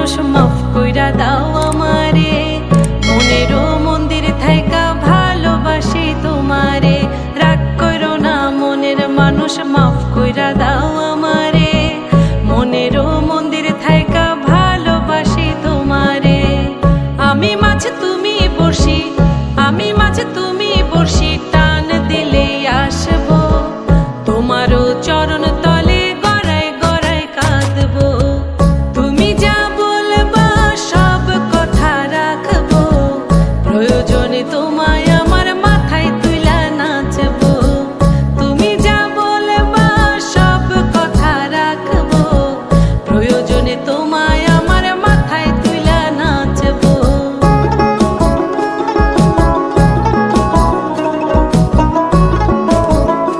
মানুষ মাফ কইরা দাও আমারে, মনেরও মন্দির থাইকা ভালোবাসি তোমারে। রাগ করো না মনের মানুষ, মাফ কইরা দাও